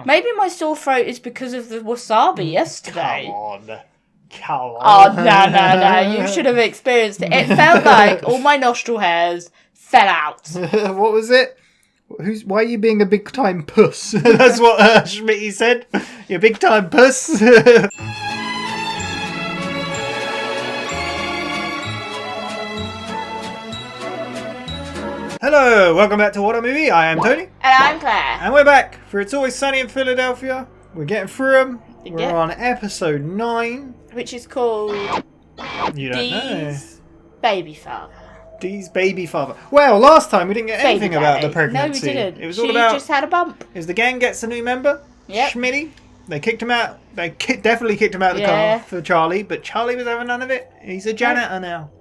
Maybe my sore throat is because of the wasabi yesterday. Come on. Oh, no. You should have experienced it. It felt like all my nostril hairs fell out. What was it? Why are you being a big time puss? That's what Schmitty said. You're a big time puss. Hello, welcome back to WhatAreMovie. I am Tony. And I'm Claire. And we're back for It's Always Sunny in Philadelphia. We're getting through them. We're on episode 9. Which is called... You don't know. Dee's Baby Father. Dee's baby father. Well, last time we didn't get anything Baby about daddy. the pregnancy. No, we didn't. It was all about... She just had a bump. Is the gang gets a new member? Yep. Schmitty. They kicked him out. They definitely kicked him out of the car for Charlie, but Charlie was having none of it. He's a janitor now.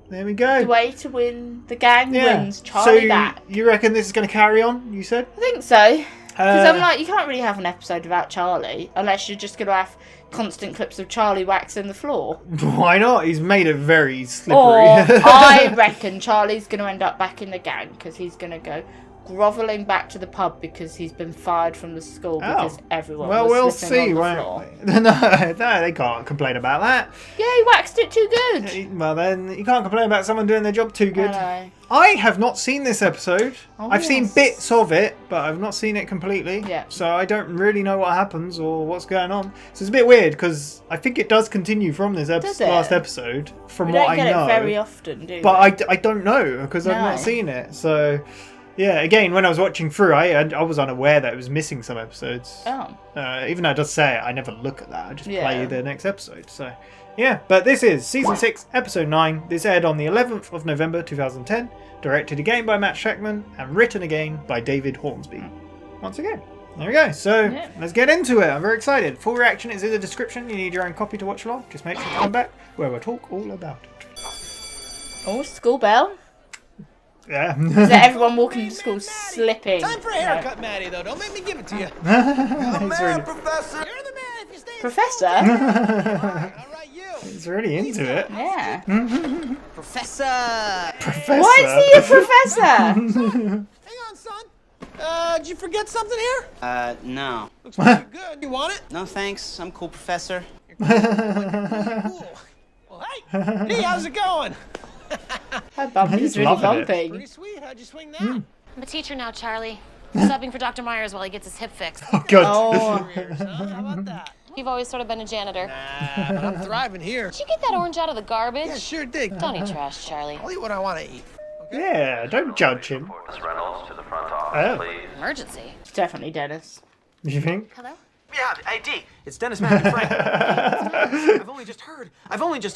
There we go. The way to win. The gang wins. Charlie back. So you reckon this is going to carry on, you said? I think so. Because I'm like, you can't really have an episode without Charlie, unless you're just going to have constant clips of Charlie waxing the floor. Why not? He's made it very slippery. Or I reckon Charlie's going to end up back in the gang, because he's going to go grovelling back to the pub because he's been fired from the school because everyone was slipping on the floor. No, they can't complain about that. Yeah, he waxed it too good. Well, then you can't complain about someone doing their job too good. I have not seen this episode. I've seen bits of it, but I've not seen it completely. Yeah. So I don't really know what happens or what's going on. So it's a bit weird because I think it does continue from this last episode, from what I know. We don't get it very often, do we? But I don't know because I've not seen it. So... yeah, again, when I was watching through, I was unaware that it was missing some episodes. Oh. Even though it does say it, I never look at that. I just play the next episode. So, yeah. But this is Season 6, Episode 9. This aired on the 11th of November 2010. Directed again by Matt Shakman and written again by David Hornsby. Once again. There we go. So, let's get into it. I'm very excited. Full reaction is in the description. You need your own copy to watch along. Just make sure to come back where we'll talk all about it. Oh, school bell. Yeah. Is that everyone walking to school slipping? Time for a haircut, Maddie, though. Don't make me give it to you. Professor. You're the man if you stay. Professor? All right, you. He's really into it. Yeah. Professor. Why is he a professor? Hang on, son. Did you forget something here? No. Looks pretty good. You want it? No, thanks. I'm cool, Professor. You're cool. Well, hey. Hey, how's it going? Her bump is really bumping. Pretty sweet. How'd you swing that? I'm a teacher now, Charlie. I'm subbing for Dr. Myers while he gets his hip fixed. Oh, God. How about that? You've always sort of been a janitor. Nah, but I'm thriving here. Did you get that orange out of the garbage? Yeah, sure did. Don't eat trash, Charlie. I'll eat what I want to eat. Okay? Yeah, don't judge him. Miss Reynolds to the front office, please. Emergency. It's definitely Dennis. You think? Hello? Yeah, hey, D, it's Dennis Matthew Frank. I've only just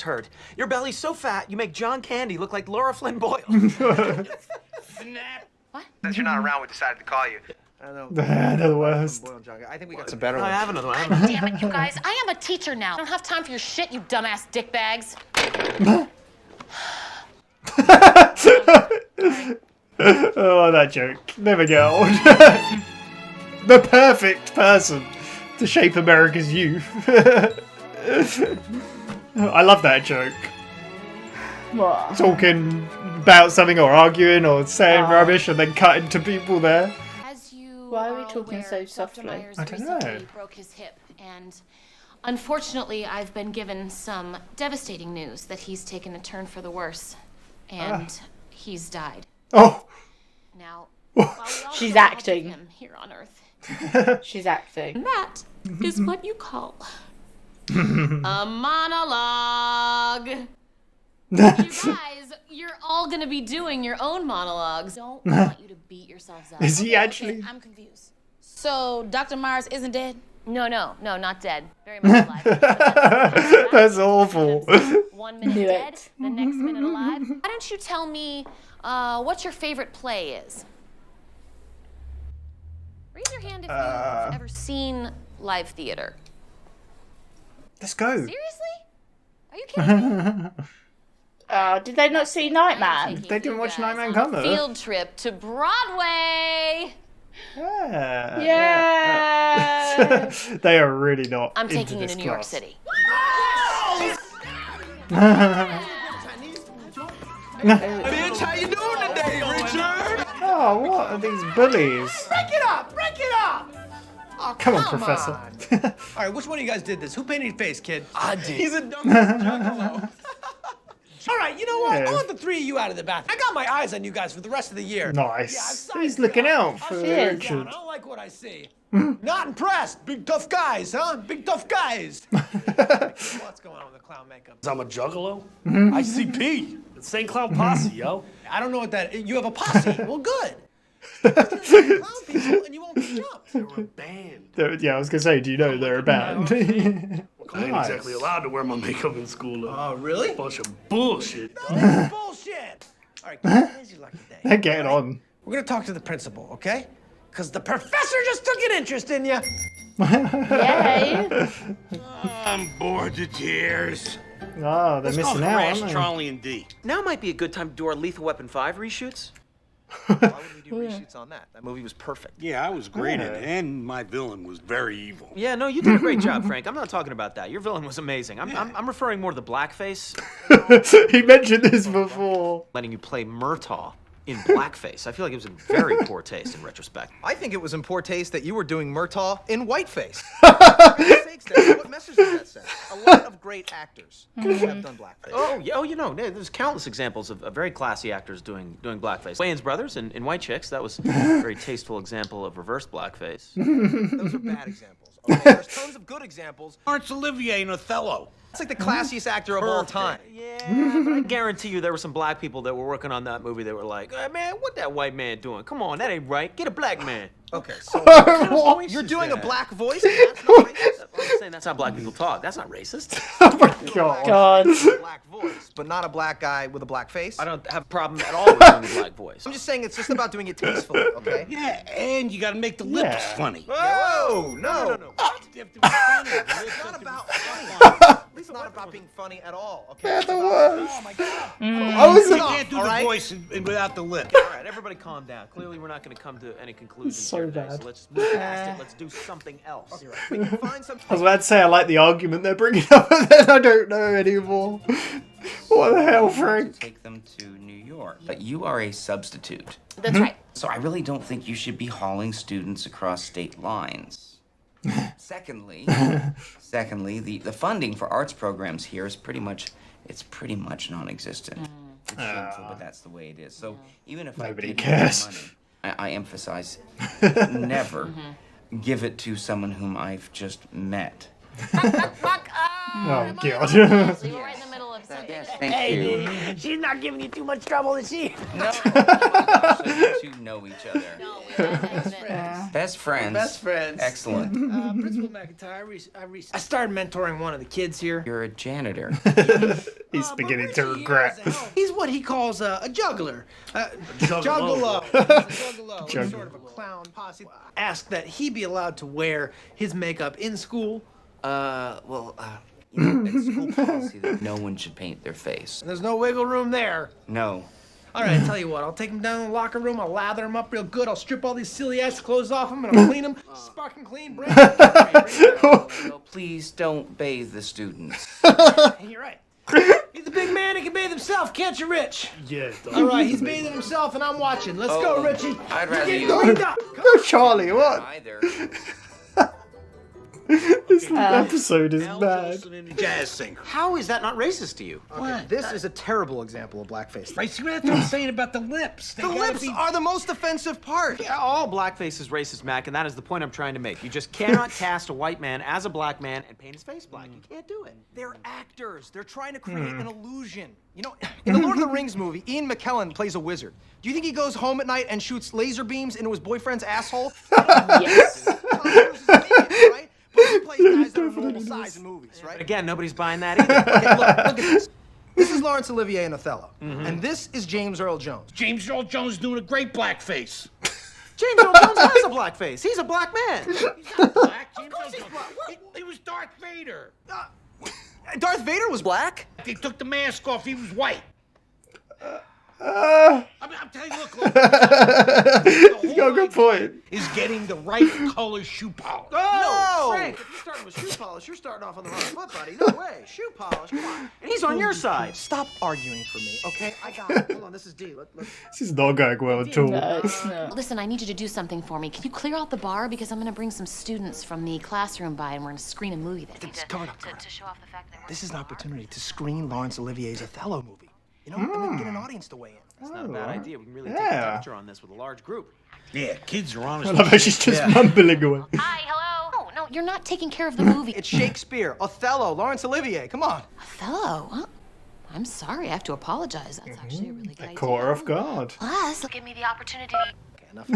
heard. Your belly's so fat, you make John Candy look like Laura Flynn Boyle. Snap. What? Since you're not around, we decided to call you. They're the worst. I think we got some better ones. I have another one. Damn it, you guys. I am a teacher now. I don't have time for your shit, you dumbass dickbags. Oh, that joke. Never get old. The perfect person to shape America's youth. I love that joke. What? Talking about something or arguing or saying rubbish and then cutting to people there. As you Why are we talking so softly? Dr. Myers I don't know. recently broke his hip, and unfortunately, I've been given some devastating news that he's taken a turn for the worse, and he's died. Oh. Now, while we all She's feel bad acting. with him here on Earth, She's acting. that is what you call a monologue. You guys, you're all gonna be doing your own monologues. Don't want you to beat yourselves up. Is he actually? Okay, I'm confused. So, Dr. Myers isn't dead? No, not dead. Very much alive. That's awful. 1 minute Knew dead, it. the next minute alive. Why don't you tell me what your favorite play is? Raise your hand if you've ever seen live theater. Let's go. Seriously? Are you kidding me? Did they not see Nightman? They didn't watch Guys, Nightman on come a though. field trip to Broadway. Yeah. Yeah. They are really not. I'm taking you into to this New York class. City. Bitch, how you doing today, Richard? Oh, what are these bullies? Break it up! Break it up! Oh, Come on, Professor. All right, which one of you guys did this? Who painted your face, kid? I did. He's a dumb juggalo. All right, you know what? Yeah. I want the three of you out of the bathroom. I got my eyes on you guys for the rest of the year. Nice. Yeah, I've sized He's you looking out. out for I'll shut you Richard. down. I don't like what I see. Not impressed. Big tough guys, huh? Big tough guys. What's going on with the clown makeup? I'm a juggalo? ICP. It's St. Clown Posse, yo. I don't know what that is. You have a posse. Well, good. Clown people and you won't be jumped. They're a band. Yeah, I was gonna say, do you know they're a band? I ain't exactly allowed to wear my makeup in school, though. Oh, really? Bunch of bullshit. Bullshit. All right, today's your lucky day. They're getting on. We're gonna talk to the principal, okay? Because the professor just took an interest in you. Yay. I'm bored to tears. Oh, they're missing out, aren't they? Charlie and D. Now might be a good time to do our Lethal Weapon 5 reshoots. Why would we do reshoots on that? That movie was perfect. Yeah, I was great in it, and my villain was very evil. Yeah, no, you did a great job, Frank. I'm not talking about that. Your villain was amazing. I'm referring more to the blackface. He mentioned this before. Letting you play Murtaugh in blackface. I feel like it was in very poor taste in retrospect. I think it was in poor taste that you were doing Murtaugh in whiteface. For God's sakes, Dad, what message does that send? A lot of great actors have done blackface. Oh, you know, there's countless examples of very classy actors doing blackface. Wayans Brothers in White Chicks, that was a very tasteful example of reverse blackface. Those are bad examples. Okay, there's tons of good examples. Laurence Olivier in Othello. It's like the classiest actor of all time. Yeah, but I guarantee you there were some black people that were working on that movie that were like, hey, man, what that white man doing? Come on, that ain't right. Get a black man. Okay, so you're doing a black voice? That's not racist. I'm saying that's how black people talk. That's not racist. Oh my god. A black voice, but not a black guy with a black face. I don't have a problem at all with doing a black voice. I'm just saying it's just about doing it tastefully, okay? Yeah, and you gotta make the lips funny. Whoa, no. What? You have to be funny. The lips It's have not to be about funny. funny. It's not about being funny at all, okay? They're the It's worst. oh my God. You can't do all the right? voice without the lip. All right, everybody calm down. Clearly, we're not going to come to any conclusions So here today, bad. so let's just move past it. Let's do something else. We can find some. I was about to say I like the argument they're bringing up, but then I don't know anymore. What the hell, Frank? Take them to New York. But you are a substitute. That's right. So I really don't think you should be hauling students across state lines. Secondly, the funding for arts programs here is pretty much non-existent. It's shameful, but that's the way it is. So even if Nobody I did cares. have money, I emphasize never give it to someone whom I've just met. Oh god. So you were right in the middle of something. Yes, thank you. She's not giving you too much trouble, is she? No, so you two know each other. No, we haven't. Best friends. Best friends. Excellent. Principal McIntyre, I started mentoring one of the kids here. You're a janitor. He's beginning to regret. He's what he calls a juggler. Juggalo. He's a juggalo. He's sort of a clown posse. Asked that he be allowed to wear his makeup in school. You know, it's school policy that no one should paint their face. And there's no wiggle room there. No. All right, I tell you what, I'll take him down to the locker room, I'll lather him up real good, I'll strip all these silly ass clothes off him, and I'll clean him, sparking clean, bring him So please don't bathe the students. You're right. He's a big man, he can bathe himself, can't you, Rich? Yeah. All right, he's bathing himself, and I'm watching. Let's go, Richie. I'd rather you Cleaned up. No, Charlie, what? either. This episode is bad. Jazz singer. How is that not racist to you? Okay, this is a terrible example of blackface. Right, see what I'm saying about the lips. They The gotta lips be... are the most offensive part. Yeah, all blackface is racist, Mac, and that is the point I'm trying to make. You just cannot cast a white man as a black man and paint his face black. You can't do it. They're actors. They're trying to create an illusion. You know, in the Lord of the Rings movie, Ian McKellen plays a wizard. Do you think he goes home at night and shoots laser beams into his boyfriend's asshole? Yes. Tom Cruise is an idiot, right? But he plays guys that are normal size in movies, right? Again, nobody's buying that either. Okay, look at this. This is Laurence Olivier in Othello. And this is James Earl Jones. James Earl Jones doing a great blackface. James Earl Jones has a black face. He's a black man. He's not black. James Earl Jones. He was Darth Vader. Darth Vader was black? They took the mask off. He was white. I'm telling you, look. He's got a good point. Is getting the right color shoe polish. No, Frank, if you're starting with shoe polish, you're starting off on the wrong foot, buddy. No way. Shoe polish, come on. And he's on your side. Stop arguing for me, okay? I got it. Hold on, this is D. This is not going well at all. No, it's not. Listen, I need you to do something for me. Can you clear out the bar? Because I'm going to bring some students from the classroom by and we're going to screen a movie there. Cover it up. To show off the fact that this is an opportunity to screen Laurence Olivier's Othello movie. You know, and we can get an audience to weigh in. That's not a bad idea. We can really take the temperature on this with a large group. Yeah, kids are honest. I love how she's just mumbling away. Hi, hello. No, you're not taking care of the movie. It's Shakespeare, Othello, Laurence Olivier. Come on. Othello? Huh? I'm sorry, I have to apologize. That's actually a really good idea. Caught her off guard. Plus, give me the opportunity. Okay, enough.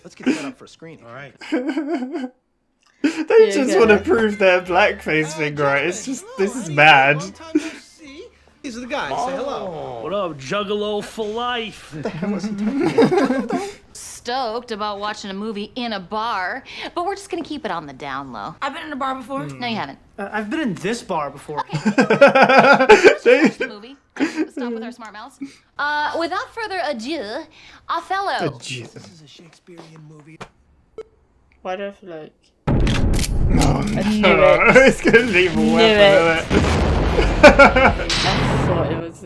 Let's get that up for a screening. All right. They just want to prove their blackface thing right. It's just, this is mad. These are the guys. Say hello. What up, Juggalo for life? What the hell is he talking about? Stoked about watching a movie in a bar, but we're just gonna keep it on the down low. I've been in a bar before. No, you haven't. I've been in this bar before. Okay. Let's watch the movie. Stop with our smart mouths. Without further ado, Othello. Oh, Jesus. This is a Shakespearean movie. What if, like... No, I knew it. It's gonna leave a weapon, isn't it? I thought it was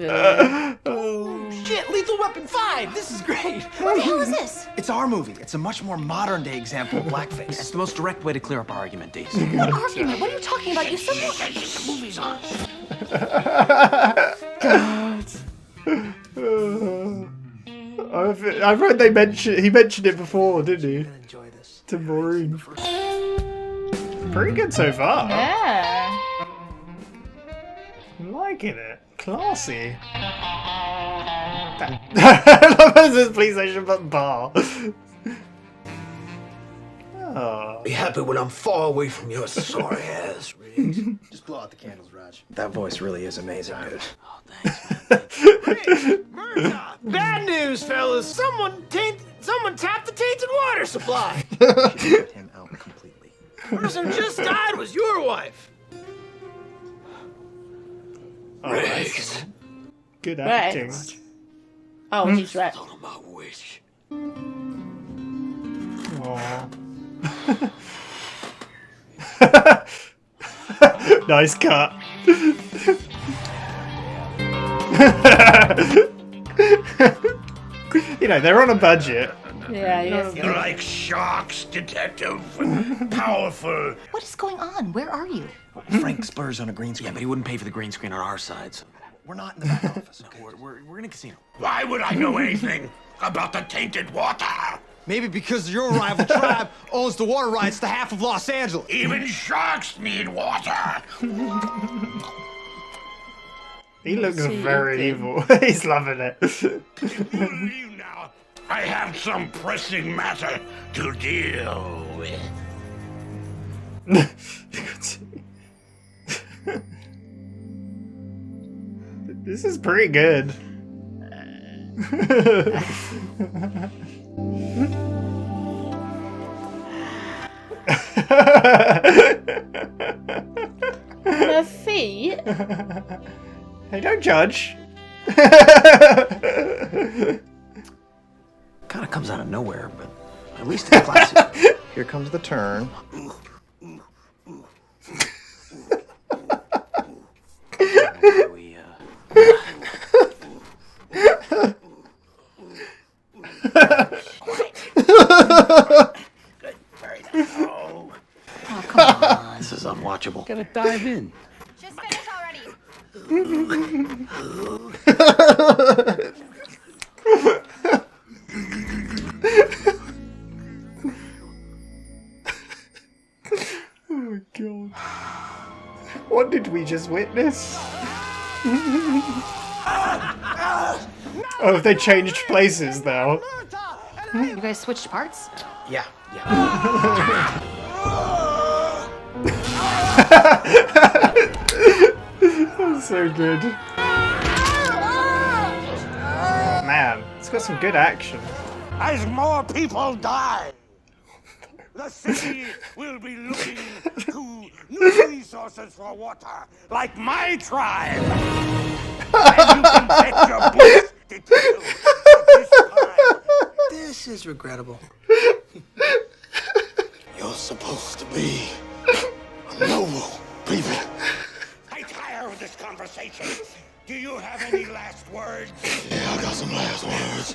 Oh, shit, Lethal Weapon 5! This is great! What the hell is this? It's our movie. It's a much more modern-day example of blackface. It's the most direct way to clear up our argument, D. What argument? What are you talking about? You said The movie's on. I read he mentioned it before, didn't he? Enjoy this. To Maureen. Pretty good so far. Yeah. I'm liking it. Classy. I love this police station but bar. Oh. Be happy when I'm far away from your sorry ass, Riggs. Just blow out the candles, Raj. That voice really is amazing, dude. Oh, thanks, man. Bad news, fellas. Someone tapped the tainted water supply. Cut him out completely. The person who just died was your wife. Oh, Riggs. Good acting. Rex. Oh, he's right. Thought of my wish. Aww. Nice cut. You know, they're on a budget. Yeah, yes. You're like sharks, detective. Powerful. What is going on? Where are you? Frank Spurs on a green screen. Yeah, but he wouldn't pay for the green screen on our side. So. We're not in the back office. Okay? We're in a casino. Why would I know anything about the tainted water? Maybe because your rival tribe owns the water rights to half of Los Angeles. Even sharks need water. He looks very evil. He's loving it. You leave now. I have some pressing matter to deal with. This is pretty good. Her feet? Hey, don't judge. Kind of comes out of nowhere, but at least it's classy. Here comes the turn. Oh, come on. This is unwatchable. Gotta dive in. Just finish already. Oh my god. What did we just witness? Oh, have they changed places now? You guys switched parts? Yeah. That's so good. Man, it's got some good action. As more people die, the city will be looking to new resources for water, like my tribe. And you can bet your boots is regrettable. You're supposed to be a noble people. I tire of this conversation. Do you have any last words? Yeah, I got some last words.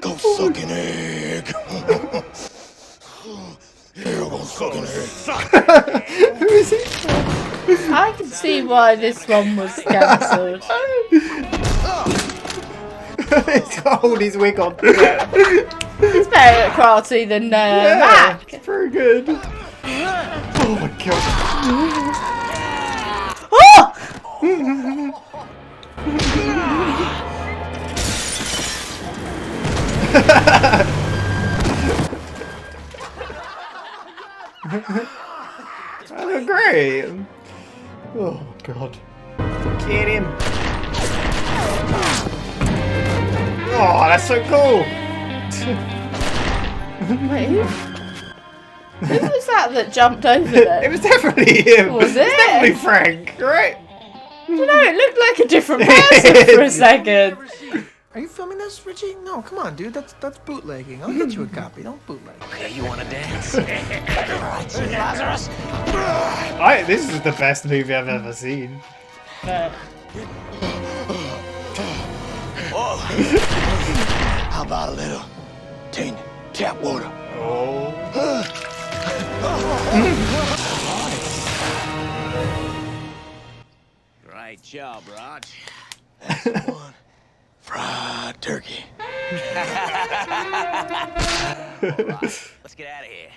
Go suck an egg. Yeah, go suck an egg. Who is he? I can see why this one was cancelled. He's got all his wig on. He's better at karate than Mac. It's pretty good. Oh my god. Oh! Oh, great. Oh god. Get him. Oh, that's so cool. Wait, who was that jumped over there? It was definitely him. Was it? It's definitely Frank, right? I don't know, it looked like a different person for a second. Are you filming this, Richie? No, come on, dude. That's bootlegging. I'll get you a copy. Don't bootleg. Okay, you want to dance? All right, Lazarus. This is the best movie I've ever seen. How about a little tainted tap water? Oh. Great job, Rog. That's one fried turkey. Let's get out of here.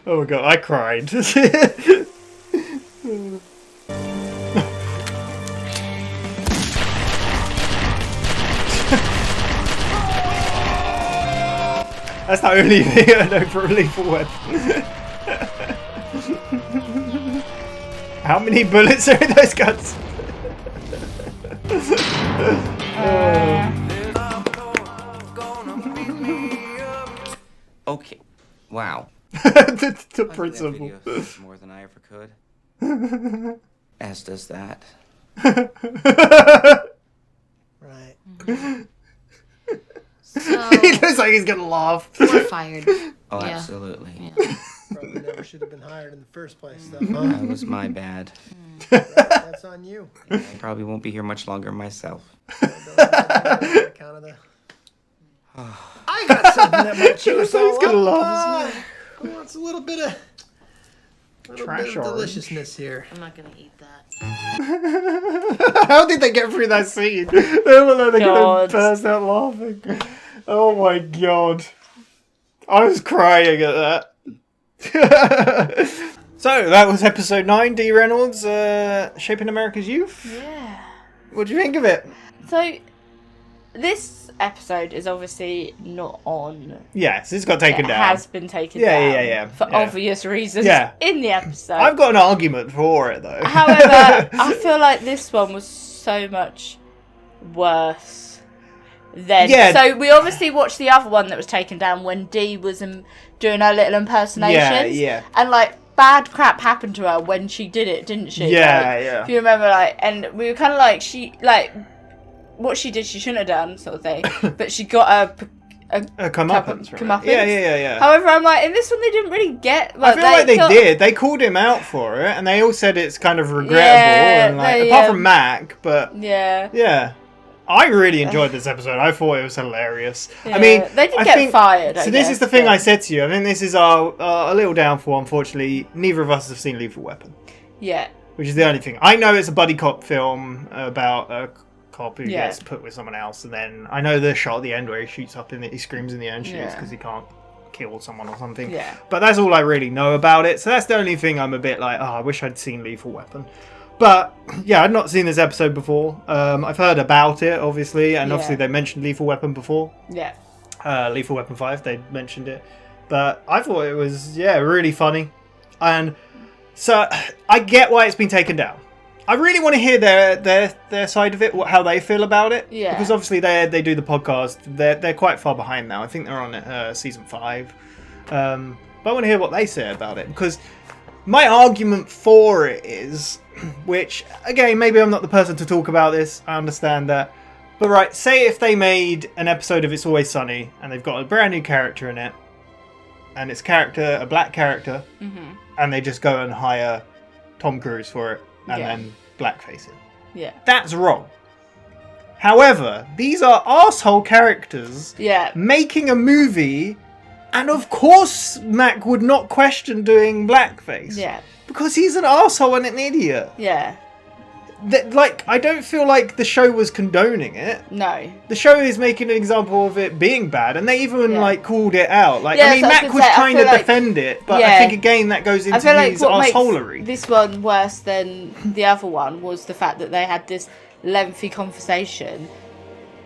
Oh my god, I cried. That's the only thing I know for a lethal weapon. How many bullets are in those guns? Okay. Wow. the principle. More than I ever could. As does that. Right. So, He looks like he's gonna laugh. we're fired. Oh, Yeah. absolutely. Yeah. Probably never should have been hired in the first place, though. That was my bad. That's on you. I probably won't be here much longer myself. I got something that might cheer us all He's gonna up. laugh. Who wants a little bit of Trash orange. deliciousness here? I'm not gonna eat that. How did they get through that scene? They were like, they're gonna God. burst out laughing. Oh my god. I was crying at that. So, that was episode 9, D. Reynolds, Shaping America's Youth. Yeah. What do you think of it? So, this episode is obviously not on. Yes, it's got taken It down. has been taken down. Yeah. For obvious reasons Yeah. in the episode. I've got an argument for it, though. However, I feel like this one was so much worse than. Yeah. So we obviously watched the other one that was taken down when Dee was doing her little impersonations. Yeah. And bad crap happened to her when she did it, didn't she? Yeah. If you remember, and we were kind of what she did, she shouldn't have done, sort of thing. But she got a comeuppance, right? comeuppance. Yeah. However, I'm in this one they didn't really get. I feel like they did. They called him out for it, and they all said it's kind of regrettable. Yeah, apart from Mac, but yeah. I really enjoyed this episode. I thought it was hilarious. Yeah. I mean, they did get fired. So this is the thing I said to you. I think this is our a little downfall. Unfortunately, neither of us have seen Lethal Weapon. Yeah. Which is the only thing. I know it's a buddy cop film about a cop who gets put with someone else, and then I know the shot at the end where he shoots up he screams in the end shoots because he can't kill someone or something. Yeah. But that's all I really know about it. So that's the only thing I'm a bit I wish I'd seen Lethal Weapon. But yeah, I'd not seen this episode before. I've heard about it, obviously, and obviously they mentioned Lethal Weapon before. Yeah. Lethal Weapon 5, they mentioned it. But I thought it was, really funny. And so I get why it's been taken down. I really want to hear their side of it, how they feel about it. Yeah. Because obviously they do the podcast. They're quite far behind now. I think they're on season 5. But I want to hear what they say about it. Because my argument for it is, which, again, maybe I'm not the person to talk about this. I understand that. But right, say if they made an episode of It's Always Sunny and they've got a brand new character in it, and it's a black character, and they just go and hire Tom Cruise for it and then blackface it. Yeah. That's wrong. However, these are arsehole characters making a movie, and of course Mac would not question doing blackface. Yeah. Because he's an arsehole and an idiot. Yeah. I don't feel like the show was condoning it. No. The show is making an example of it being bad, and they even called it out. Mac was trying to defend it, but I think again that goes into his arseholery. This one worse than the other one was the fact that they had this lengthy conversation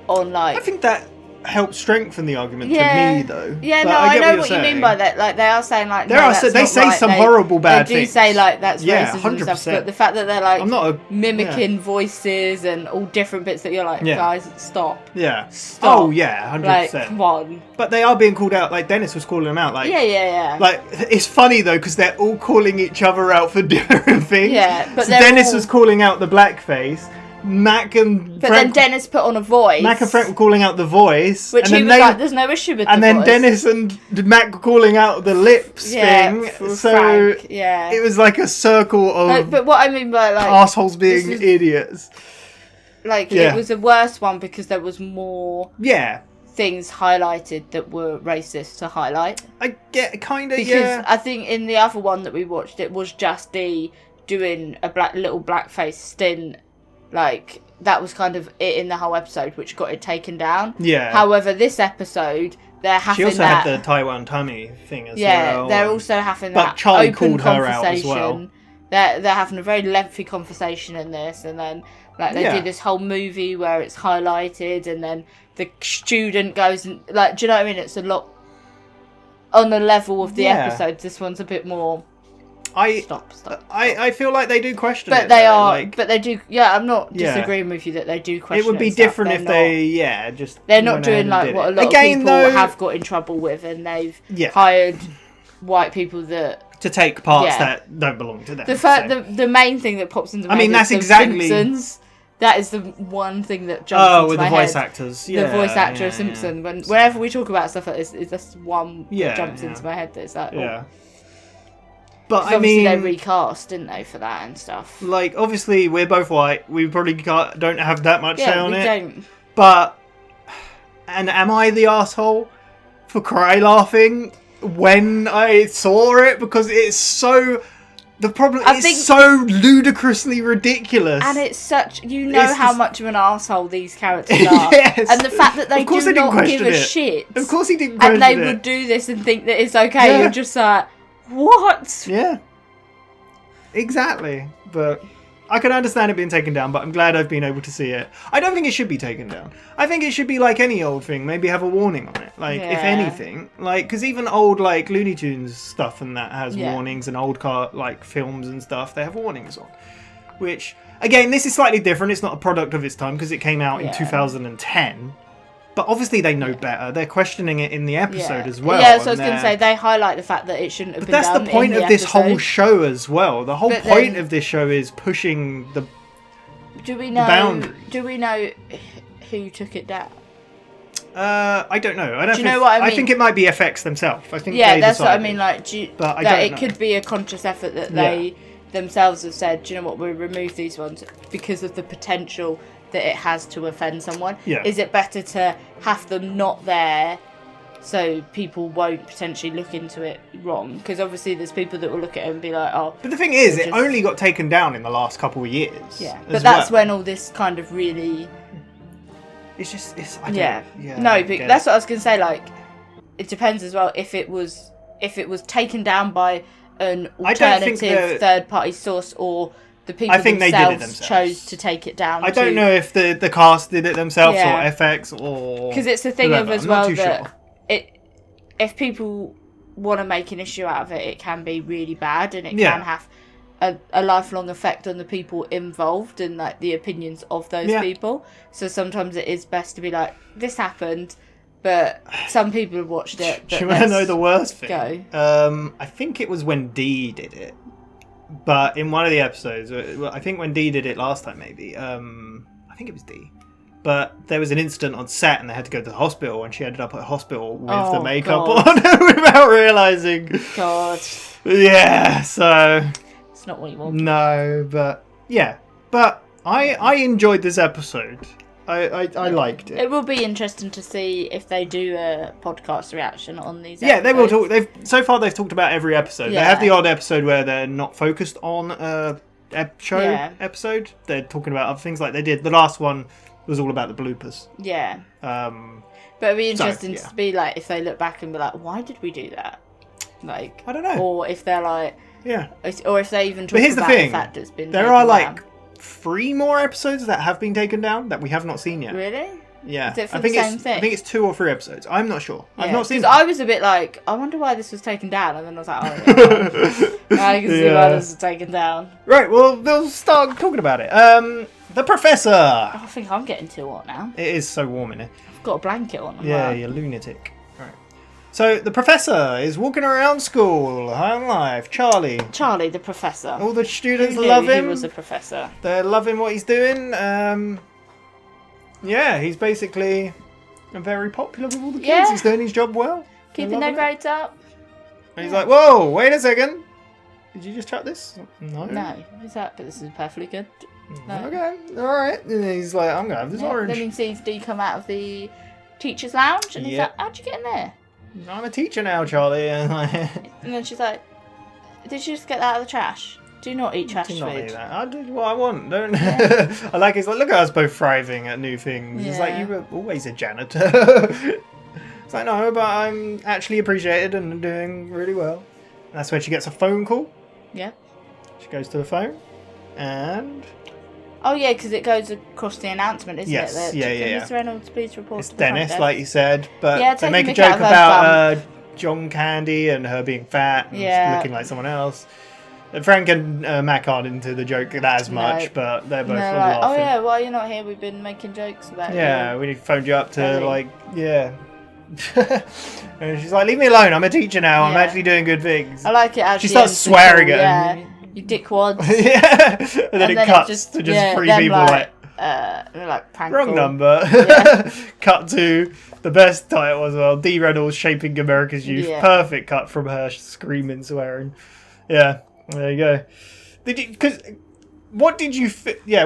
on I think that helped strengthen the argument to me, though. Yeah, but no, I know what you saying. mean by that. Like, they are saying, like, they say some horrible bad things. They do say, like, that's racism 100%. and stuff, but the fact that they're, like, mimicking voices and all different bits that you're like, guys, stop. Yeah. Stop. Oh, yeah, 100%. Like, come on. But they are being called out, like, Dennis was calling them out. Like, yeah. Like, it's funny, though, because they're all calling each other out for different things. Yeah, but so Dennis was calling out the blackface. Mac and But Frank, then Dennis put on a voice. Mac and Frank were calling out the voice. Which and he was like, there's no issue with and the then voice. Dennis and Mac were calling out the lips thing. So Frank, yeah. it was like a circle of but what I mean by, like... assholes being idiots. Like, it was a worse one because there was more... Yeah. Things highlighted that were racist to highlight. I get kind of, because I think in the other one that we watched, it was just doing a little blackface stint. Like, that was kind of it in the whole episode, which got it taken down. Yeah. However, this episode, they're having that... She also had the Taiwan tummy thing as well. Yeah, they're also having that Charlie open called her conversation. out as well. They're having a very lengthy conversation in this, and then like they do this whole movie where it's highlighted, and then the student goes and like, do you know what I mean? It's a lot on the level of the episodes. This one's a bit more. Stop. I feel like they do question but it. They though. are, like, but they do. Yeah, I'm not disagreeing with you that they do question. It would be different if they, just. They're not doing like what a lot of people have got in trouble with, and they've hired white people that to take parts that don't belong to them. The main thing that pops into my head that's is exactly. Simpsons. That is the one thing that jumps into with my the head. voice actors. The voice actor of Simpson. Whenever we talk about stuff like this, it's just one that jumps into my head. That's like, But I obviously mean, they recast, didn't they, for that and stuff? Like, obviously, we're both white. We probably don't have that much say on it. Don't. But, and am I the asshole for cry laughing when I saw it? Because it's so. The problem is so ludicrously ridiculous. And it's such... You know how much of an arsehole these characters are. Yes. And the fact that they do not give a shit. Of course he didn't question it. And they would do this and think that it's okay. You're just like, what? Yeah. Exactly. But I can understand it being taken down, but I'm glad I've been able to see it. I don't think it should be taken down. I think it should be like any old thing. Maybe have a warning on it. Like, if anything. Like, because even old, like, Looney Tunes stuff and that has warnings, and old films and stuff, they have warnings on. Which, again, this is slightly different. It's not a product of its time because it came out in 2010. But obviously they know better. They're questioning it in the episode as well. Yeah, so I was going to say, they highlight the fact that it shouldn't have been done. But that's the point of this whole show as well. The whole point of this show is pushing the boundaries. Do we know who took it down? I don't know. Do you know what I mean? I think it might be FX themselves. I think that's what I mean. Like, but it could be a conscious effort that they themselves have said, do you know what, we'll remove these ones because of the potential that it has to offend someone. Is it better to have them not there so people won't potentially look into it wrong? Because obviously there's people that will look at it and be like, oh. But the thing is, it only got taken down in the last couple of years. Yeah, but that's when all this kind of really. It's just No, but that's what I was gonna say. Like, it depends as well if it was taken down by an alternative third-party source or. The people themselves chose to take it down. I don't know if the cast did it themselves or FX or... Because it's the thing of as well that if people want to make an issue out of it, it can be really bad and it can have a lifelong effect on the people involved and like the opinions of those people. So sometimes it is best to be like, this happened, but some people have watched it. Do you want to know the worst thing? Go. I think it was when Dee did it. But in one of the episodes, I think when Dee did it last time, maybe, I think it was Dee. But there was an incident on set and they had to go to the hospital, and she ended up at hospital with Oh, the makeup God. on without realising. God. Yeah, so... It's not what you want. No, but... Yeah. But I enjoyed this episode. I liked it. It will be interesting to see if they do a podcast reaction on these Yeah, episodes. they will talk. So far, they've talked about every episode. Yeah. They have the odd episode where they're not focused on a show Yeah. episode. They're talking about other things, like they did. The last one was all about the bloopers. Yeah. But it'd be interesting to be like, if they look back and be like, why did we do that? Like, I don't know. Or if they're like, yeah. Or if they even talk But here's about the thing: fact it's been there taken are like down. 3 more episodes that have been taken down that we have not seen yet. Really? Yeah, Is it for I think the same it's thing? I think it's 2 or 3 episodes. I'm not sure. Yeah, I've not seen. Because I was a bit like, I wonder why this was taken down, and then I was like, oh yeah, I can see why this was taken down. Right, well, we'll start talking about it. The Professor. I think I'm getting too hot now. It is so warm in here. I've got a blanket on. Yeah, you lunatic. Right. So the Professor is walking around school, high on life. Charlie the Professor. All the students Who knew love he him. was a professor. They're loving what he's doing. Yeah, he's basically very popular with all the kids. Yeah. He's doing his job well. Keeping their grades up. And he's like, whoa, wait a second. Did you just chat this? No. No, is that? But this is perfectly good. No. Okay, alright. And he's like, I'm going to have this orange. Then he sees Dee come out of the teacher's lounge, and he's Yep. like, how'd you get in there? I'm a teacher now, Charlie. And And then she's like, did you just get that out of the trash? Do not eat trash do not food. eat that. I do what I want. Don't. I like. He's like, look at us both thriving at new things. It's like Yeah. you were always a janitor. It's like, no, but I'm actually appreciated and doing really well. That's where she gets a phone call. Yeah. She goes to the phone, and Oh yeah, because it goes across the announcement, isn't Yes, it? That, yeah, "Can yeah, Miss Reynolds, please report it's to the front Dennis, desk?" like you said. But Yeah, they take make the a mick out joke of her about John Candy and her being fat and Yeah. looking like someone else. Frank and Mac aren't into the joke that as much, No. but they're both And they're laughing. like, oh yeah, why you're not here? We've been making jokes about Yeah, you. we phoned you up to Ellie. like, yeah. And she's like, leave me alone. I'm a teacher now. I'm Yeah. actually doing good things. I like it as She starts swearing at him. You dickwads. Yeah, and then it cuts to just 3 people like prank wrong call. number. Yeah. Cut to the best title as well. Dee Reynolds shaping America's youth. Yeah. Perfect cut from her screaming, swearing. Yeah, there you go. What did you?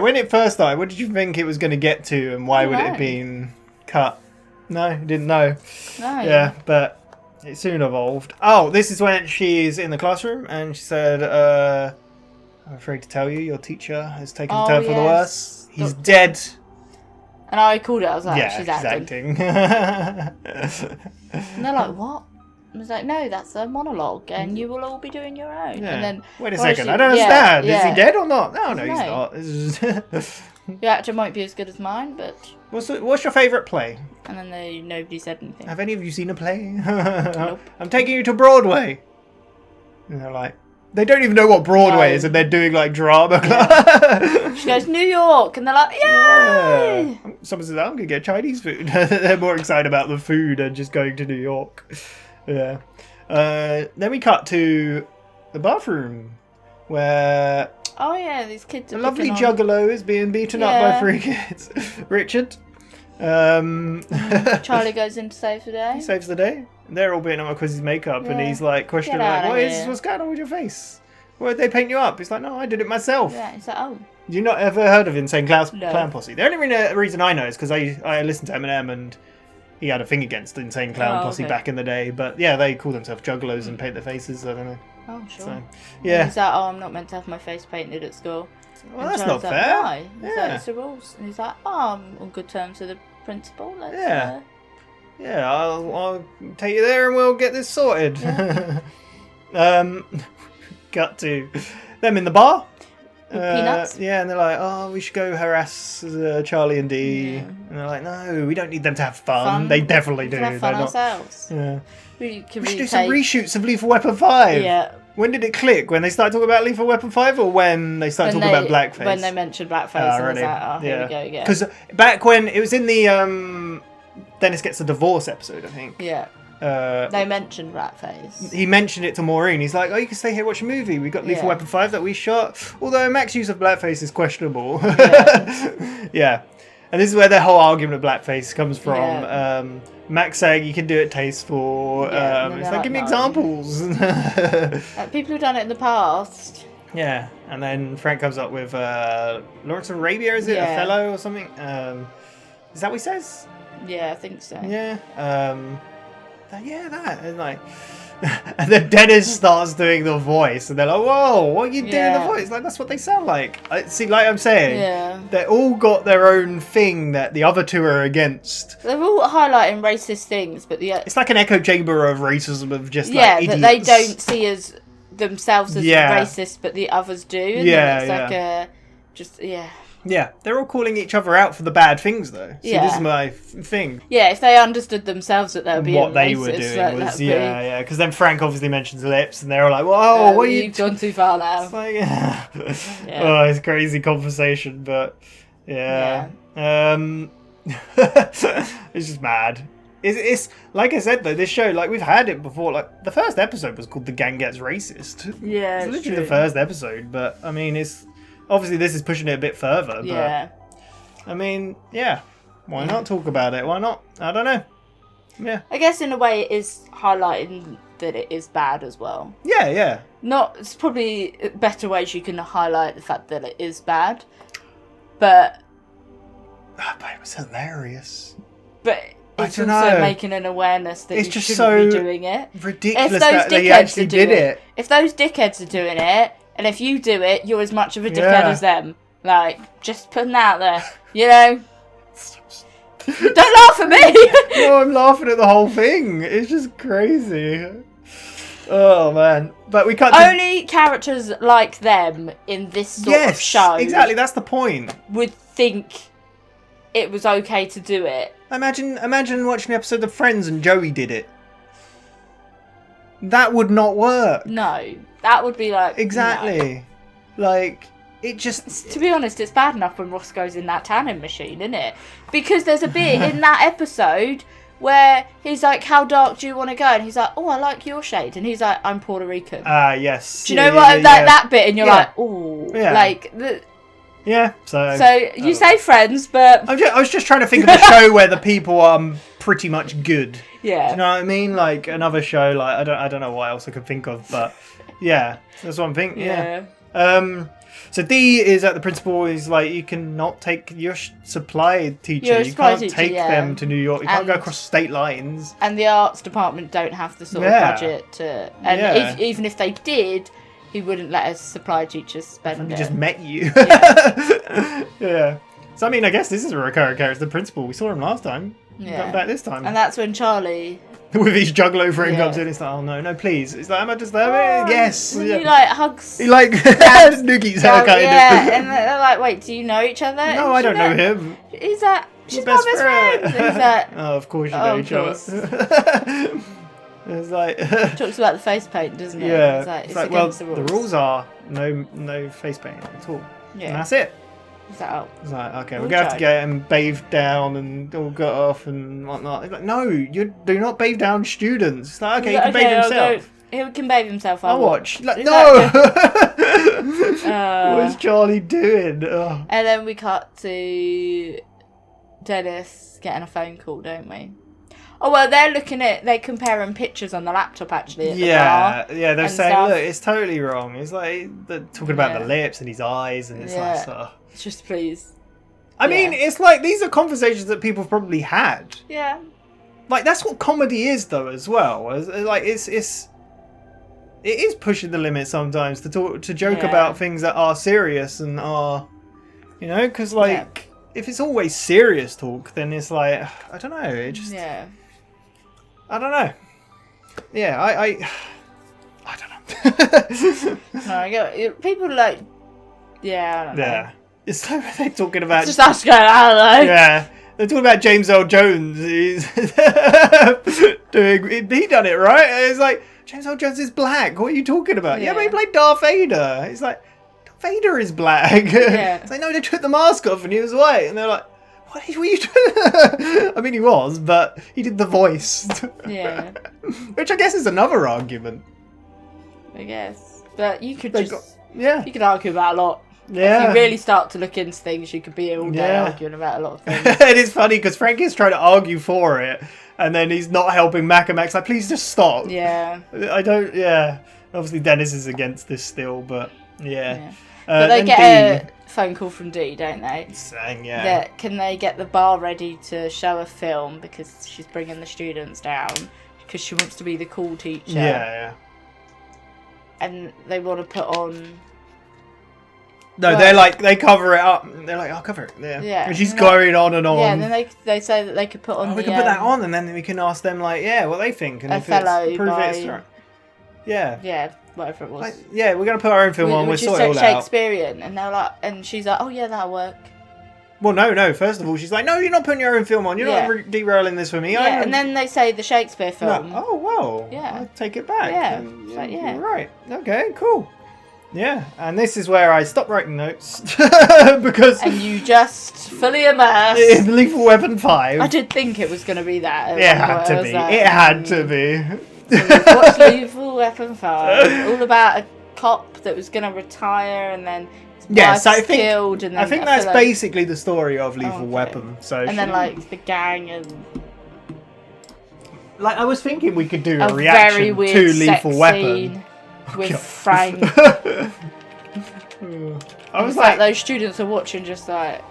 When it first started, what did you think it was going to get to, and why would it have been cut? No, you didn't know. No. Yeah, but it soon evolved. Oh, this is when she's in the classroom, and she said, "I'm afraid to tell you, your teacher has taken a turn for the worse. He's dead." And I called it. I was like, Yeah, she's she's acting. And they're like, what? I was like, no, that's a monologue, and you will all be doing your own. Yeah. And then Wait a well, second, she- I don't yeah, understand. Is yeah. he dead or not? No, he's No. not. This is- Your actor might be as good as mine, but. What's your favourite play? And then nobody said anything. Have any of you seen a play? Nope. I'm taking you to Broadway. And they're like, they don't even know what Broadway No. is, and they're doing like drama. She goes, New York, and they're like, yay! Yeah. Someone says, I'm going to get Chinese food. They're more excited about the food and just going to New York. Yeah. Then we cut to the bathroom where Oh yeah, these kids are a lovely picking on- juggalo is being beaten up by Yeah. 3 kids. Richard. Charlie goes in to save the day. He saves the day. They're all beating him up because his makeup, and Yeah. he's like questioning, Get like, outta "What is? here." What's going on with your face? Why did they paint you up?" He's like, "No, I did it myself." Yeah, he's like, oh. You not ever heard of Insane Clown No. Posse? The only reason I know is because I listened to Eminem, and he had a thing against Insane Clown Oh, Posse okay. back in the day. But yeah, they call themselves juggalos and paint their faces. I don't know. Oh, sure. So, yeah. He's like, oh, I'm not meant to have my face painted at school. Well, And that's Charlie's not like, fair. Why? He's Yeah. like, it's the rules. And he's like, oh, I'm on good terms with the principal. Let's, Yeah. Yeah, I'll take you there and we'll get this sorted. Cut to them in the bar. Peanuts? Yeah, and they're like, "Oh, we should go harass Charlie and Dee." Yeah. And they're like, "No, we don't need them to have fun. Fun. They definitely We do. can have fun They're not- ourselves. Yeah. We can We should really do some take- reshoots of Lethal Weapon 5. Yeah. When did it click? When they started talking about Lethal Weapon 5, or when they started talking about blackface? When they mentioned blackface, Ah, and I was really? like, oh, here we go again. Because back when it was in the Dennis Gets a Divorce episode, I think. Yeah. They mentioned blackface. He mentioned it to Maureen. He's like, "Oh, you can stay here, watch a movie. We got Lethal Yeah. Weapon 5 that we shot. Although Mac's use of blackface is questionable." Yeah. And this is where the whole argument of blackface comes from. Max saying you can do it tasteful. It's like, give me examples. People who've done it in the past. Yeah, and then Frank comes up with Lawrence of Arabia, is it? Othello or something? Is that what he says? Yeah, I think so. Yeah. That. And like, and then Dennis starts doing the voice, and they're like, "Whoa, what are you doing the voice? Like, that's what they sound like." See, like I'm saying, they all got their own thing that the other two are against. They're all highlighting racist things, but it's like an echo chamber of racism of just like idiots. That they don't see as themselves as racist, but the others do. And then it's Yeah, they're all calling each other out for the bad things, though. See, this is my thing. Yeah, if they understood themselves that they were being what they racist, were doing like, was because then Frank obviously mentions lips, and they're all like, "Whoa, what are you? You've gone too far now." It's like, oh, it's crazy conversation, but it's just mad. It's like I said though, this show, like we've had it before. Like the first episode was called "The Gang Gets Racist." Yeah, it's literally the first episode, but I mean, it's. Obviously, this is pushing it a bit further, but I mean, why not talk about it? Why not? I don't know. Yeah. I guess in a way it is highlighting that it is bad as well. Yeah. It's probably better ways you can highlight the fact that it is bad, but it was hilarious. But it's also making an awareness that it's you just shouldn't be doing it. Ridiculous that they actually did it. If those dickheads are doing it, and if you do it, you're as much of a dickhead as them. Like, just putting that out there, you know? Don't laugh at me! No, I'm laughing at the whole thing. It's just crazy. Oh, man. But we can't... Only characters like them in this sort of show... exactly, that's the point. ...would think it was okay to do it. Imagine watching an episode of Friends and Joey did it. That would not work. No. That would be like... Exactly. No. Like, it just... To be honest, it's bad enough when Ross goes in that tanning machine, isn't it? Because there's a bit in that episode where he's like, how dark do you want to go? And he's like, oh, I like your shade. And he's like, I'm Puerto Rican. Yes. Do you know what? That bit, and you're like, oh. Yeah. Like... So you say Friends, but... I was just trying to think of a show where the people are pretty much good. Yeah. Do you know what I mean? Like, another show, like, I don't know what else I could think of, but... Yeah, that's what I'm thinking. Yeah. So D is at the principal. He's like, you cannot take your supply teacher. You can't take them to New York. You can't go across state lines. And the arts department don't have the sort of budget to. And even if they did, he wouldn't let us supply teachers spend it. Just met you. Yeah. So I mean, I guess this is a recurring character. The principal. We saw him last time. Yeah. Come back this time. And that's when Charlie. With his juggalo friend comes in, it's like, oh no, please. It's like, am I just there? Yes. And he like hugs. He like Noogie's haircut. Yeah, and they're like, wait, do you know each other? No, I don't know him. He's like, she's my best friend. And he's like, oh, of course you know each other. It's like talks about the face paint, doesn't it? Yeah. It's like well, the rules are no face paint at all. Yeah. And that's it. Is that out? It's like, okay, we're going to have to get him bathed down and all got off and whatnot. It's like, no, you do not bathe down students. It's like, okay, he can bathe himself. He can bathe himself. I'll watch. Like, no! What is Charlie doing? Oh. And then we cut to Dennis getting a phone call, don't we? Oh, well, they're comparing pictures on the laptop, actually, at the bar they're saying, look, it's totally wrong. It's like, they're talking about the lips and his eyes, and it's like, just please. I mean, it's like, these are conversations that people have probably had. Yeah. Like, that's what comedy is, though, as well. Like, it is pushing the limit sometimes to joke about things that are serious and are, you know, because, like, if it's always serious talk, then it's like, I don't know, it just... Yeah. I don't know. Yeah, I don't know. No, I get it. People like, I don't know. Yeah. It's like they're talking about... It's just us going, I don't know. Yeah. They're talking about James Earl Jones. He's he done it, right? It's like, James Earl Jones is black. What are you talking about? Yeah, but he played Darth Vader. It's like, Darth Vader is black. Yeah. It's like, no, they took the mask off and he was white. And they're like, what were you doing? I mean, he was, but he did the voice. Yeah. Which I guess is another argument. I guess. But you could you could argue about a lot. Yeah. If you really start to look into things, you could be here all day arguing about a lot of things. It is funny because Frank is trying to argue for it, and then he's not helping Mac, and Mac's like, please just stop. Yeah. I don't, Obviously Dennis is against this still, but yeah. But they get a phone call from Dee, don't they? Saying, That can they get the bar ready to show a film because she's bringing the students down because she wants to be the cool teacher. Yeah. And they want to put on... No, they're like, they cover it up. They're like, I'll cover it. Yeah. And she's going on and on. Yeah, and then they say that they could put on we can put that on, and then we can ask them, like, what they think. And if it's prove it's right. Yeah. Yeah, whatever it was. Like, we're going to put our own film on, we'll sort it all out. Shakespearean, and they're like, and she's like, oh yeah, that'll work. Well, no, first of all, she's like, no, you're not putting your own film on. You're not derailing this for me. Yeah, and then they say the Shakespeare film. No. Oh, well. Yeah. I'll take it back. Yeah. It's like, You're right. Okay, cool. Yeah, and this is where I stopped writing notes because... And you just fully immersed. In Lethal Weapon 5. I did think it was going to be that. It had to be. It had to be. So we've watched Lethal Weapon 5. All about a cop that was going to retire and then his wife's killed. And then I think that's basically the story of Lethal Weapon. So and then like the gang and... Like I was thinking we could do a reaction very weird to Lethal Weapon. With Frank. I was like those students are watching just like...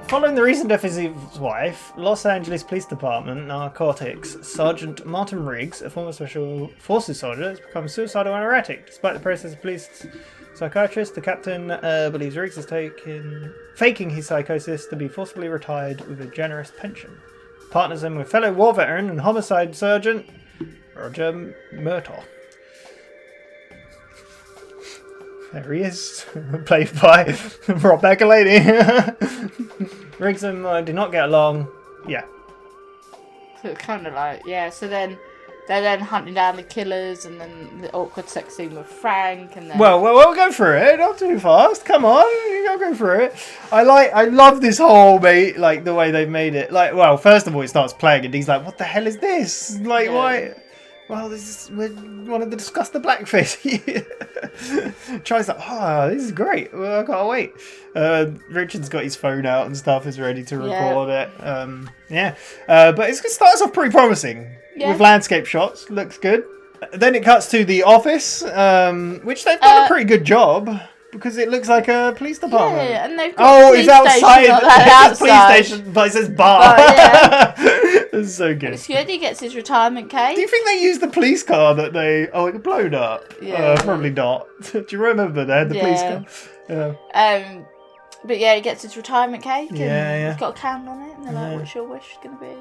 following the recent death of his wife, Los Angeles Police Department Narcotics Sergeant Martin Riggs, a former Special Forces soldier, has become suicidal and erratic. Despite the process of police psychiatrist, the captain believes Riggs is faking his psychosis to be forcibly retired with a generous pension. Partners him with fellow war veteran and homicide sergeant Roger Murtaugh. There he is, played by Rob Bacalady. Riggs and do not get along. Yeah. So it's kind of like, so then they're then hunting down the killers, and then the awkward sex scene with Frank, and then... Well, go for it. Not too fast. Come on, you go for it. I love this whole like the way they've made it. Like, well, first of all, it starts playing, and he's like, "What the hell is this? Like, why?" Well, we wanted to discuss the blackface. Charlie's like, this is great. Well, I can't wait. Richard's got his phone out and stuff, is ready to record it. But it starts off pretty promising with landscape shots. Looks good. Then it cuts to the office, which they've done a pretty good job. Because it looks like a police department. Yeah, and they've got it's outside. It says police station, but it says bar. It's so good. It's good. He gets his retirement cake. Do you think they used the police car that they... Oh, it blown up? Yeah. Probably not. Do you remember that? The police car? Yeah. But yeah, he gets his retirement cake. And yeah. He's got a candle on it. And they're like, what's your wish going to be?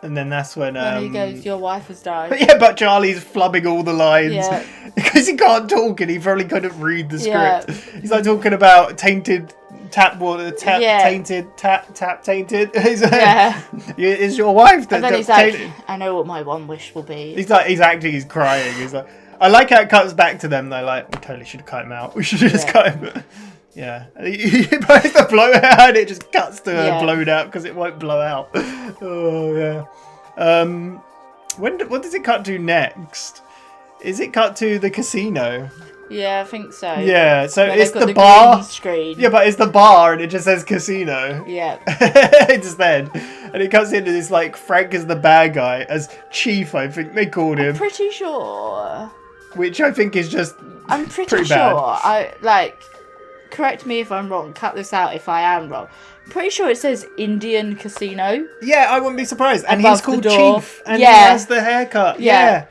And then that's when... he goes, your wife has died. Yeah, but Charlie's flubbing all the lines. Because he can't talk and he probably couldn't read the script. He's like talking about tainted tap water, tainted, tap tainted. He's like, is your wife that... And then he's like, I know what my one wish will be. He's crying. He's like... I like how it cuts back to them. They're like, we totally should have cut him out. We should have just cut him. Yeah. He blows the blow out and it just cuts to her blown out because it won't blow out. Oh, yeah. What does it cut to next? Is it cut to the casino? Yeah, I think so. Yeah, so it's the bar. Screen. Yeah, but it's the bar and it just says casino. Yeah. It's then. And it comes into this, like, Frank is the bad guy, as Chief, I think they called him. I'm pretty sure. Which I think is just I'm pretty sure. Bad. Correct me if I'm wrong. Cut this out if I am wrong. I'm pretty sure it says Indian Casino. Yeah, I wouldn't be surprised. And he's called Chief. And he has the haircut. Yeah,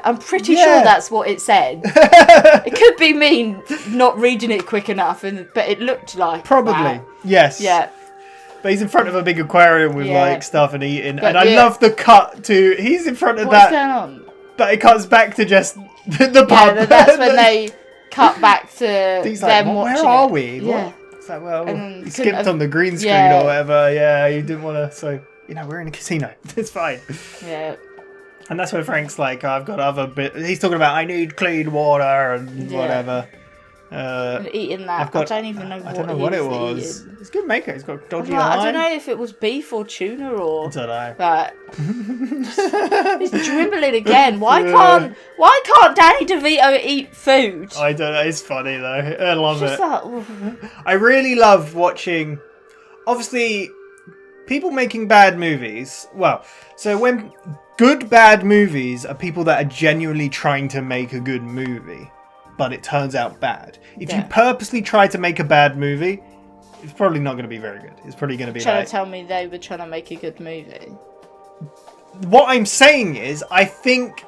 I'm pretty sure that's what it said. It could be me not reading it quick enough, but it looked like probably that. Yes. Yeah. But he's in front of a big aquarium with like stuff and eating. But I love the cut to he's in front of What's going on? But it cuts back to just the pub. Yeah, that's when they cut back to he's them like, watching where are it. we? Yeah. What? It's like, well, he skipped on the green screen or whatever. Yeah, he didn't want to. So, we're in a casino. It's fine. Yeah. And that's where Frank's like, I've got other bit. He's talking about, I need clean water and whatever. Eating that. I don't even know what I don't know what it was. Eating. It's good makeup. He's got dodgy I eye. don't know if it was beef or tuna or... I don't know. But he's dribbling again. Why can't Danny DeVito eat food? I don't know. It's funny though. I love it. Like, I really love watching. Obviously, people making bad movies. Well, so when good bad movies are people that are genuinely trying to make a good movie, but it turns out bad. If you purposely try to make a bad movie, it's probably not going to be very good. It's probably going to be trying to tell me they were trying to make a good movie. What I'm saying is, I think,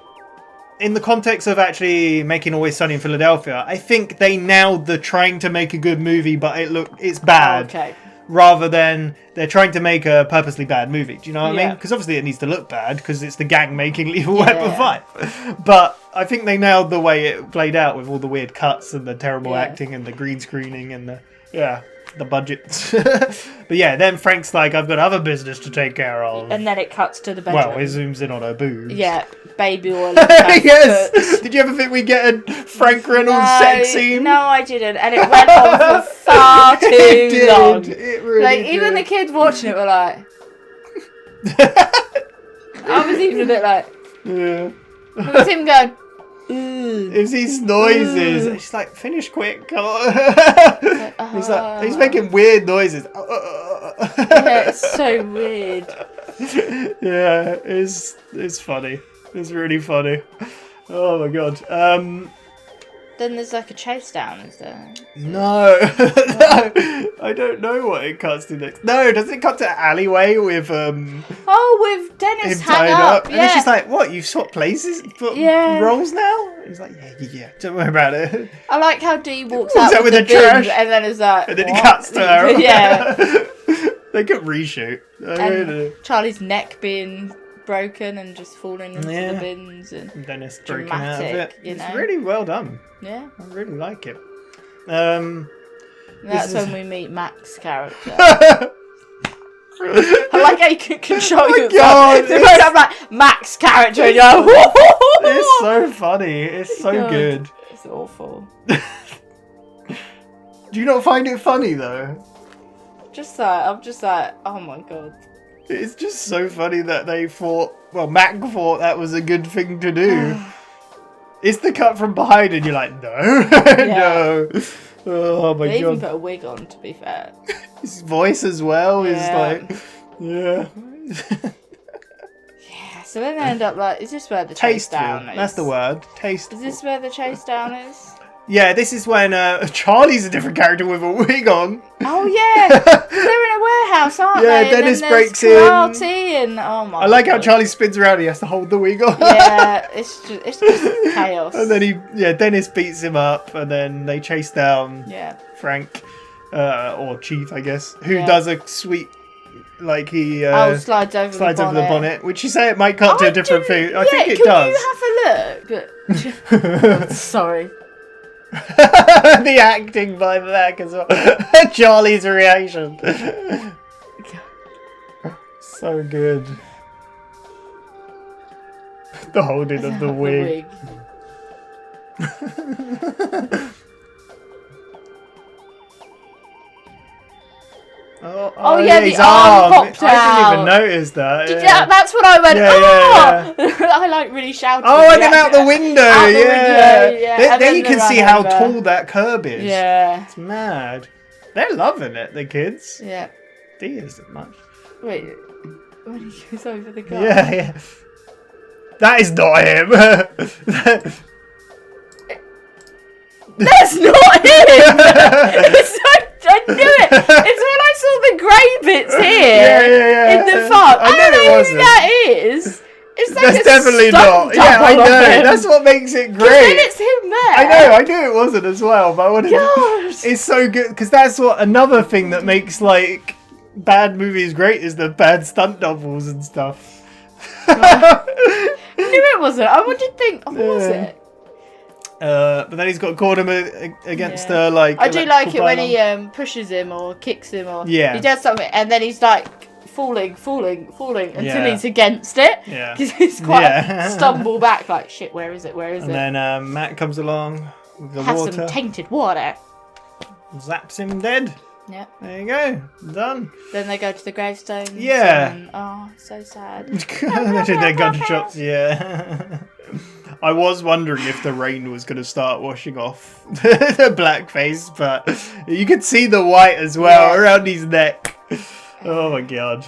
in the context of actually making Always Sunny in Philadelphia, I think they nailed the trying to make a good movie, but it's bad. Okay. Rather than they're trying to make a purposely bad movie. Do you know what I mean? Because obviously it needs to look bad because it's the gang making Lethal Weapon 5. But I think they nailed the way it played out with all the weird cuts and the terrible acting and the green screening and the budget. But yeah, then Frank's like, I've got other business to take care of. And then it cuts to the bedroom. Well, it zooms in on her boobs. Yeah, baby oil. Yes! Did you ever think we'd get a Frank Reynolds sex scene? No, I didn't. And it went on for far too long. It really did. Even the kids watching it were like... I was even a bit like... Yeah. It was him going... It's these noises. It's like, finish quick, come on. He's making weird noises. Yeah, it's so weird. Yeah, it's funny. It's really funny. Oh my god. Then there's like a chase down, is there? No. No. I don't know what it cuts to next. No, does it cut to alleyway with with Dennis him hung tied up. And then she's like, what, you've swapped places? Roles now? He's like, yeah, don't worry about it. I like how Dee walks out with the trash and then is like, and then he cuts to her. Yeah. They could reshoot. And Charlie's neck being broken and just falling into the bins and Dennis breaking out of it. You know? It's really well done. Yeah. I really like it. That's when we meet Mac's character. I like how you can control yourself. I'm like, Mac's character and you're like, it's so funny. It's so good. It's awful. Do you not find it funny though? I'm just like, oh my god. It's just so funny that they thought, well, Mac thought that was a good thing to do. It's the cut from behind and you're like, no, no. Oh my god. They even put a wig on, to be fair. His voice as well is like, yeah. Yeah, so then they end up like, is this where the chase down is? That's the word. Tasteful. Is this where the chase down is? Yeah, this is when Charlie's a different character with a wig on. Oh yeah, they're in a warehouse, aren't they? Yeah, Dennis breaks in. And oh my! I like how Charlie spins around. He has to hold the wig on. Yeah, it's just chaos. And then Dennis beats him up, and then they chase down Frank, or Chief, I guess, who does a sweet. Like he slides over the bonnet, which you say it might cut to a different thing. I think it does. Can you have a look? Sorry. The acting by Mac as well. Charlie's reaction. So good. The holding of the wig. Oh yeah, the arm popped out. I didn't even notice that. Yeah. That's what I went. Yeah. I like really shouted. Oh, and then out the window. Then you can see how tall that curb is. Yeah, it's mad. They're loving it, the kids. Yeah, Dee isn't much. Wait, when he goes over the car. Yeah. That is not him. That's not him. I knew it. It's when I saw the grey bits here in the front. I don't know who that is. It's like that's definitely not. Yeah, I know. That's what makes it great. Then it's him there. I knew it wasn't as well, but I wanted it's so good because that's what another thing that makes like bad movies great is the bad stunt doubles and stuff. I knew it wasn't. I did think, what was it? But then he's got caught him against like. I do like it when he pushes him or kicks him or he does something and then he's like falling until he's against it. Yeah, because he's quite stumble back like shit. Where is it? And then Matt comes along. with the Have water. some tainted water. Zaps him dead. Yep. There you go. Done. Then they go to the gravestones. Yeah. And, oh, so sad. They did their gunshots, yeah. I was wondering if the rain was going to start washing off the blackface, but you could see the white as well around his neck. Oh my god.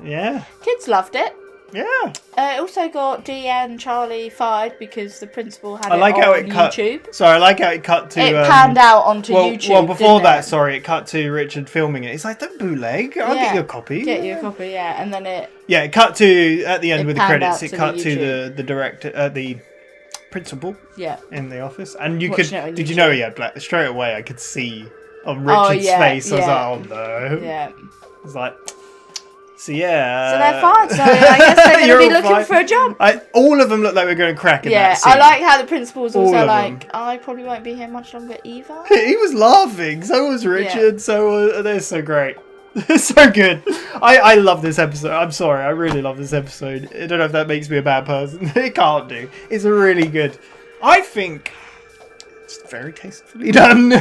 Yeah. Kids loved it. Yeah. It also got Dee and Charlie fired because the principal had I like it how on it cut. YouTube. Sorry, I like how it cut to. It panned out onto YouTube. Well, before didn't that, it? sorry, it cut to Richard filming it. It's like, don't bootleg. I'll get you a copy. Get you a copy, yeah. And then it. Yeah, it cut to at the end It with the panned credits. out It to cut the to the director, the principal. Yeah. In the office, and you Watching could. it on Did you YouTube. know he had black? Straight away, I could see on Richard's face. I was like, oh no. Yeah. It's like. So yeah. So they're fine. So I guess they're going to be looking fine. for a job. All of them look like we're going to crack in Yeah, that scene. I like how the principal was All also of like, I probably won't be here much longer either. He was laughing. So was Richard. They're so great. So good. I love this episode. I'm sorry. I really love this episode. I don't know if that makes me a bad person. It can't do. It's really good. I think it's very tastefully done.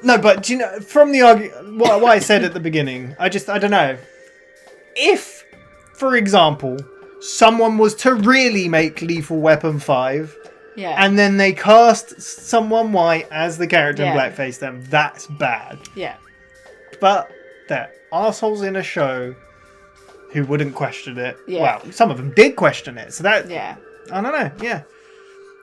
No, but do you know, from the argument, what I said at the beginning, I don't know. If, for example, someone was to really make Lethal Weapon 5, and then they cast someone white as the character in blackface, then that's bad. Yeah. But they're assholes in a show who wouldn't question it. Yeah. Well, some of them did question it, so that... Yeah. I don't know, yeah.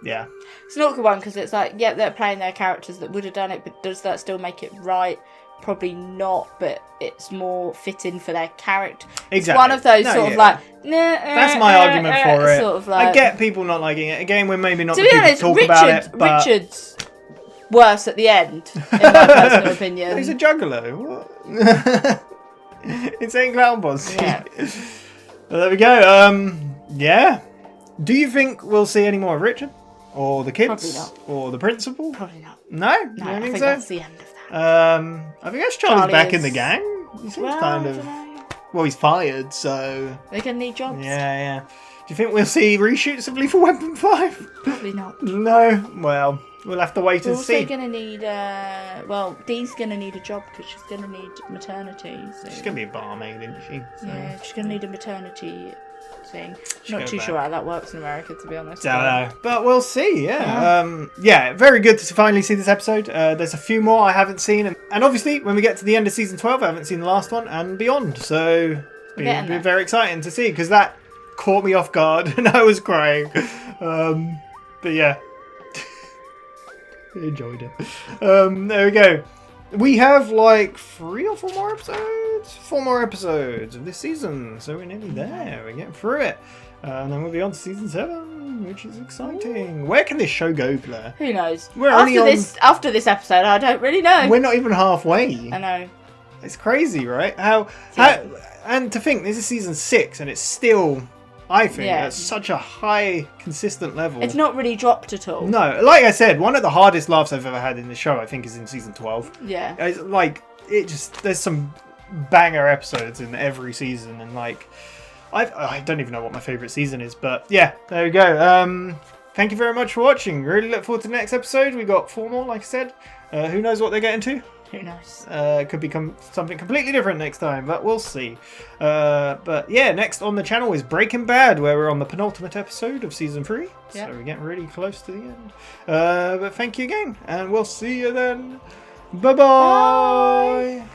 Yeah. It's an awkward one because it's like, yeah, they're playing their characters that would have done it, but does that still make it right? Probably not, but it's more fitting for their character. Exactly. It's one of those sort of like, that's my argument for it. Sort of like, I get people not liking it. Again, we're maybe not to the be people honest, to talk about it. But... Richard's worse at the end, in my personal opinion. He's a juggalo. What? Insane clown boss. Yeah. Well, there we go. Yeah. Do you think we'll see any more of Richard? Or the kids? Probably not. Or the principal? Probably not. No? You No, don't I think so? that's the end of that. I think Charlie's back in the is- gang. He seems Well, kind I of... dunno. Well, he's fired, so... They're going to need jobs. Yeah. Do you think we'll see reshoots of Lethal Weapon 5? Probably not. No. Well, we'll have to wait We're and also see. going to need, Dee's going to need a job because she's going to need maternity. So. She's going to be a barmaid, isn't she? So. Yeah, she's going to need a maternity thing. She'll Not go too back. sure how that works in America, to be honest. Don't know, but we'll see. Yeah, very good to finally see this episode. There's a few more I haven't seen, and obviously when we get to the end of season 12, I haven't seen the last one and beyond. So it'll be very exciting to see because that caught me off guard and I was crying. But yeah, I enjoyed it. There we go. We have like 3 or 4 more episodes. 4 more episodes of this season, so we're nearly there. We're getting through it. And then we'll be on to season 7, which is exciting. Where can this show go, Claire? Who knows? We're After this episode, I don't really know. We're not even halfway. I know. It's crazy, right? How and to think this is season 6 and it's still, I think, at such a high, consistent level. It's not really dropped at all. No, like I said, one of the hardest laughs I've ever had in the show, I think, is in season 12. Yeah. It's like, there's some banger episodes in every season, and like, I don't even know what my favourite season is, but yeah, there we go. Thank you very much for watching. Really look forward to the next episode. We got 4 more, like I said. Who knows what they're getting to? Who knows? Could become something completely different next time, but we'll see. But yeah, next on the channel is Breaking Bad, where we're on the penultimate episode of season 3. Yep. So we're getting really close to the end. But thank you again, and we'll see you then. Bye-bye. Bye.